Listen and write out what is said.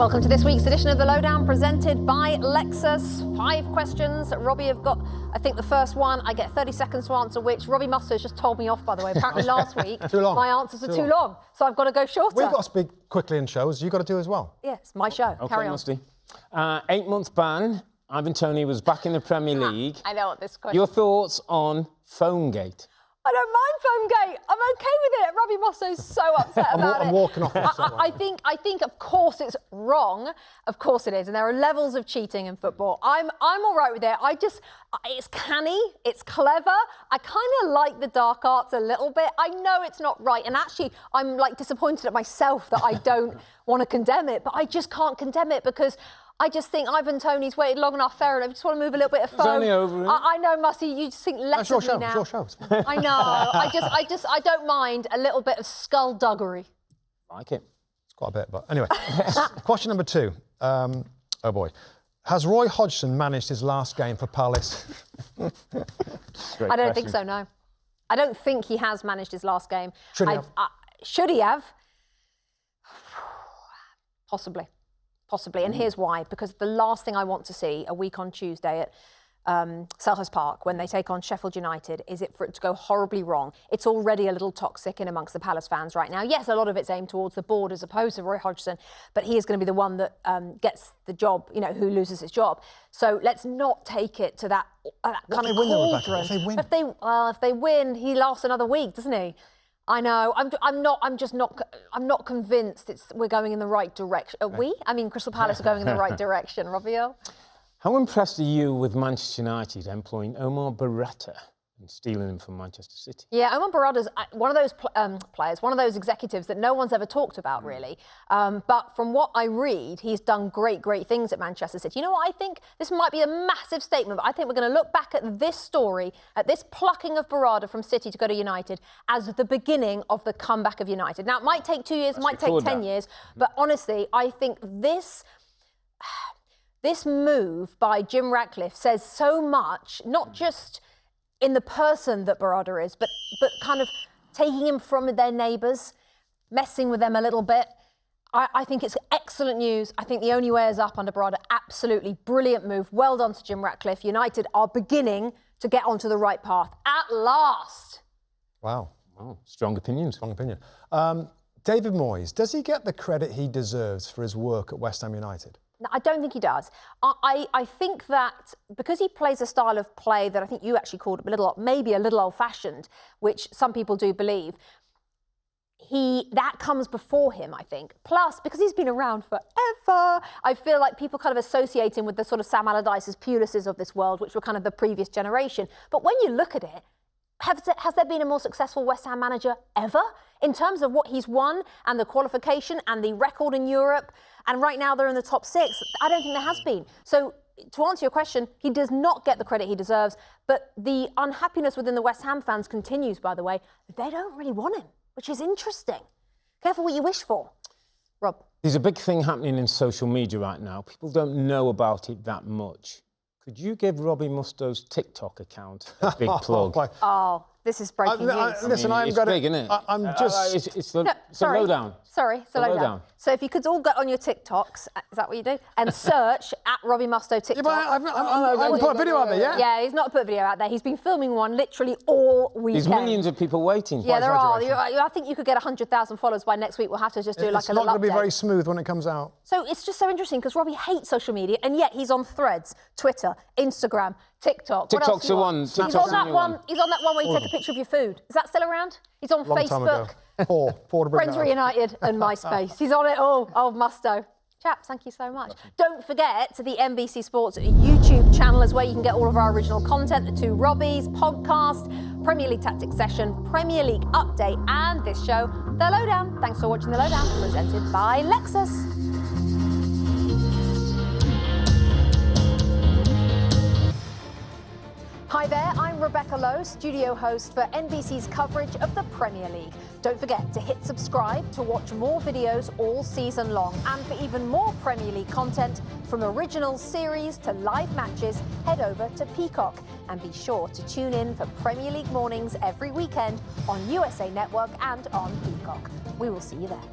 Welcome to this week's edition of the Lowe Down, presented by Lexus. 5 questions. Robbie, have got, I think, the first one. I get 30 seconds to answer which. Robbie Musto has just told me off, by the way. Apparently last week, my answers are too long. So I've got to go shorter. We've got to speak quickly in shows. You've got to do as well. Yes, my show. Okay, Carry on. Musty. 8-month ban. Ivan Toney was back in the Premier League. I know what this question. Your thoughts on Foamgate? I don't mind Foamgate. I'm okay with it. Robbie Musto's so upset about it. I'm walking off. I think, of course, it's wrong. Of course it is. And there are levels of cheating in football. I'm all right with it. It's canny. It's clever. I kind of like the dark arts a little bit. I know it's not right. And actually, I'm like disappointed at myself that I don't want to condemn it. But I just can't condemn it because I just think Ivan Toney's waited long enough, fair enough. I just want to move a little bit of foam. It's only over. I know, Musty, you just think less of me now. It's your show. I know. I don't mind a little bit of skullduggery. Like it. It's quite a bit, but anyway. Question number 2. Oh boy. Has Roy Hodgson managed his last game for Palace? I don't think so, no. I don't think he has managed his last game. Should he have? Should he have? Possibly. Possibly, and here's why. Because the last thing I want to see a week on Tuesday at Selhurst Park when they take on Sheffield United is for it to go horribly wrong. It's already a little toxic in amongst the Palace fans right now. Yes, a lot of it's aimed towards the board as opposed to Roy Hodgson, but he is going to be the one that gets the job, who loses his job. So let's not take it to that kind of cauldron. If they win, he lasts another week, doesn't he? I know. I'm not convinced we're going in the right direction. Crystal Palace are going in the right direction. Robbie Earle? How impressed are you with Manchester United employing Omar Berrata and stealing him from Manchester City? Yeah, Omar Berrata's one of those players, one of those executives that no one's ever talked about, really. But from what I read, he's done great things at Manchester City. You know what I think? This might be a massive statement, but I think we're going to look back at this story, at this plucking of Berrata from City to go to United, as the beginning of the comeback of United. Now, it might take 2 years, it might take 10 years, but honestly, I think this move by Jim Ratcliffe says so much, not just in the person that Berrata is, but kind of taking him from their neighbours, messing with them a little bit. I think it's excellent news. I think the only way is up under Berrata. Absolutely brilliant move. Well done to Jim Ratcliffe. United are beginning to get onto the right path. At last. Wow. Strong opinions. Strong opinion. David Moyes, does he get the credit he deserves for his work at West Ham United? No, I don't think he does. I think that because he plays a style of play that I think you actually called maybe a little old-fashioned, which some people do believe, that comes before him, I think. Plus, because he's been around forever, I feel like people kind of associate him with the sort of Sam Allardyce's, Pulis's of this world, which were kind of the previous generation. But when you look at it, has there been a more successful West Ham manager ever? In terms of what he's won and the qualification and the record in Europe, and right now they're in the top 6, I don't think there has been. So to answer your question, he does not get the credit he deserves, but the unhappiness within the West Ham fans continues, by the way. They don't really want him, which is interesting. Careful what you wish for. Rob? There's a big thing happening in social media right now. People don't know about it that much. Could you give Robbie Musto's TikTok account a big plug? Oh, this is breaking news. Listen, it's big, isn't it? It's the Lowe Down. Sorry, it's the Lowe Down. So if you could all get on your TikToks, is that what you do? And search at Robbie Musto TikTok. Yeah, but I put a video out there, yeah? Yeah, he's not put a video out there. He's been filming one literally all weekend. There's millions of people waiting. Yeah, there are. I think you could get 100,000 followers by next week. We'll have to just do like a little update. It's not going to be very smooth when it comes out. So it's just so interesting because Robbie hates social media, and yet he's on Threads, Twitter, Instagram, TikTok. TikTok's the one. He's on that one. He's on that one where you take a picture of your food. Is that still around? He's on Facebook. Friends Reunited and MySpace. He's on it all. Oh, Musto. Chaps, thank you so much. Don't forget the NBC Sports YouTube channel is where you can get all of our original content, the 2 Robbies, podcast, Premier League Tactics Session, Premier League Update, and this show, The Lowe Down. Thanks for watching The Lowe Down, presented by Lexus. Hi there, I'm Rebecca Lowe, studio host for NBC's coverage of the Premier League. Don't forget to hit subscribe to watch more videos all season long. And for even more Premier League content, from original series to live matches, head over to Peacock. And be sure to tune in for Premier League mornings every weekend on USA Network and on Peacock. We will see you there.